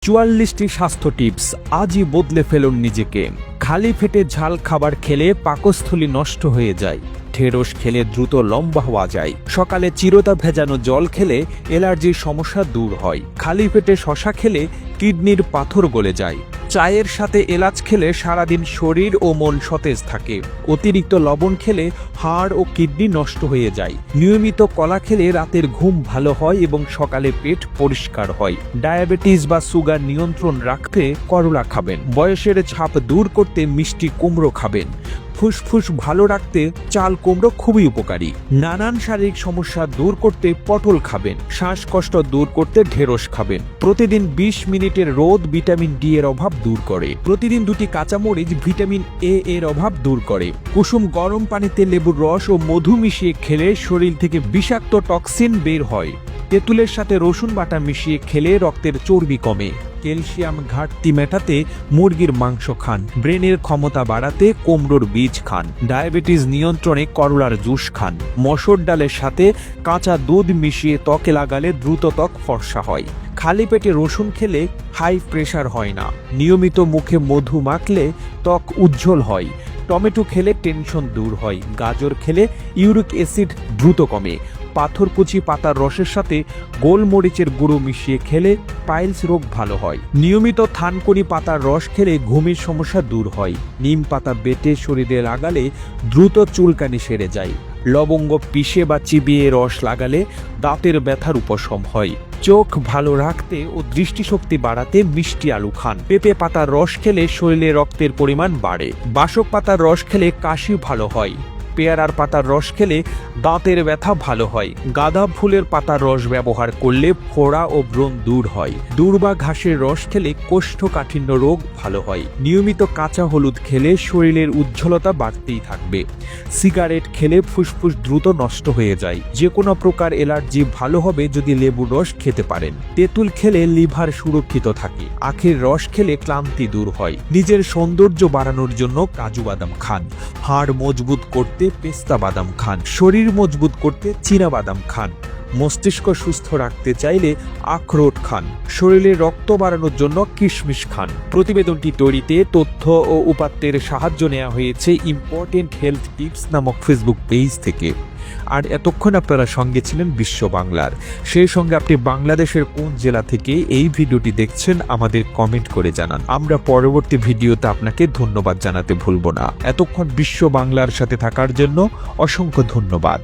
44টি স্বাস্থ্য টিপস আজই বদলে ফেলুন নিজেকে। খালি পেটে ঝাল খাবার খেলে পাকস্থলী নষ্ট হয়ে যায়। ঢেঁড়স খেলে দ্রুত লম্বা হওয়া যায়। সকালে চিরতা ভেজানো জল খেলে অ্যালার্জির সমস্যা দূর হয়। খালি পেটে শশা খেলে কিডনির পাথর গলে যায়। চায়ের সাথে এলাচ খেলে সারাদিন শরীর ও মন সতেজ থাকে। অতিরিক্ত লবণ খেলে হাড় ও কিডনি নষ্ট হয়ে যায়। নিয়মিত কলা খেলে রাতের ঘুম ভালো হয় এবং সকালে পেট পরিষ্কার হয়। ডায়াবেটিস বা সুগার নিয়ন্ত্রণ রাখতে করলা খাবেন। বয়সের ছাপ দূর করতে মিষ্টি কুমড়ো খাবেন। ফুসফুস ভালো রাখতে চাল কুমড়ো খুবই উপকারী। নানান শারীরিক সমস্যা দূর করতে পটল খাবেন। শ্বাসকষ্ট দূর করতে ঢেঁড়স খাবেন। প্রতিদিন 20 মিনিটের রোদ ভিটামিন ডি এর অভাব দূর করে। প্রতিদিন 2টি কাঁচামরিচ ভিটামিন এ এর অভাব দূর করে। কুসুম গরম পানিতে লেবুর রস ও মধু মিশিয়ে খেলে শরীর থেকে বিষাক্ত টক্সিন বের হয়। তেঁতুলের সাথে রসুন বাটা মিশিয়ে খেলে রক্তের চর্বি কমে। ক্যালসিয়াম ঘাটতি মেটাতে মুরগির মাংস খান। ব্রেনের ক্ষমতা বাড়াতে কুমড়োর বীজ খান। ডায়াবেটিস নিয়ন্ত্রণে করলার জুস খান। মসুর ডালের সাথে কাঁচা দুধ মিশিয়ে ত্বকে লাগালে দ্রুত ত্বক ফর্সা হয়। খালি পেটে রসুন খেলে হাই প্রেশার হয় না। নিয়মিত মুখে মধু মাখলে ত্বক উজ্জ্বল হয়। টমেটো খেলে টেনশন দূর হয়। গাজর খেলে ইউরিক অ্যাসিড দ্রুত কমে। পাথরকুচি পাতার রসের সাথে গোলমরিচের গুঁড়ো মিশিয়ে খেলে পাইলস রোগ ভালো হয়। নিয়মিত থানকুনি পাতার রস খেলে ঘুমের সমস্যা দূর হয়। নিম পাতা বেটে শরীরে লাগালে দ্রুত চুলকানি সেরে যায়। লবঙ্গ পিষে বা চিবিয়ে রস লাগালে দাঁতের ব্যথার উপশম হয়। চোখ ভালো রাখতে ও দৃষ্টিশক্তি বাড়াতে মিষ্টি আলু খান। পেঁপে পাতার রস খেলে শরীরে রক্তের পরিমাণ বাড়ে। বাসক পাতার রস খেলে কাশি ভালো হয়। পেয়ারার পাতার রস খেলে দাঁতের ব্যথা ভালো হয়। গাঁদা ফুলের পাতার রস ব্যবহার করলে ফোড়া ও ব্রণ দূর হয়। দূর্বা ঘাসের রস খেলে কোষ্ঠকাঠিন্য রোগ ভালো হয়। নিয়মিত কাঁচা হলুদ খেলে শরীরের উজ্জ্বলতা বাড়তেই থাকবে। সিগারেট খেলে ফুসফুস দ্রুত নষ্ট হয়ে যায়। যে কোনো প্রকার অ্যালার্জি ভালো হবে যদি লেবুর রস খেতে পারেন। তেঁতুল খেলে লিভার সুরক্ষিত থাকে। আখের রস খেলে ক্লান্তি দূর হয়। নিজের সৌন্দর্য বাড়ানোর জন্য কাজু বাদাম খান। হাড় মজবুত করতে পেস্তা বাদাম খান। শরীর মজবুত করতে চীনা বাদাম খান। মস্তিষ্ক সুস্থ রাখতে চাইলে আখরোট খান। শরীরে রক্ত বাড়ানোর জন্য কিশমিশ খান। প্রতিবেদনটি তৈরিতে তথ্য ও উপাত্তের সাহায্য নেওয়া হয়েছে ইম্পর্টেন্ট হেলথ টিপস নামক ফেসবুক পেজ থেকে। আর এতক্ষণ আপনারা সঙ্গে ছিলেন বিশ্ব বাংলার। সেই সঙ্গে আপনি বাংলাদেশের কোন জেলা থেকে এই ভিডিওটি দেখছেন আমাদের কমেন্ট করে জানান। আমরা পরবর্তী ভিডিওতে আপনাকে ধন্যবাদ জানাতে ভুলব না। এতক্ষণ বিশ্ব বাংলার সাথে থাকার জন্য অসংখ্য ধন্যবাদ।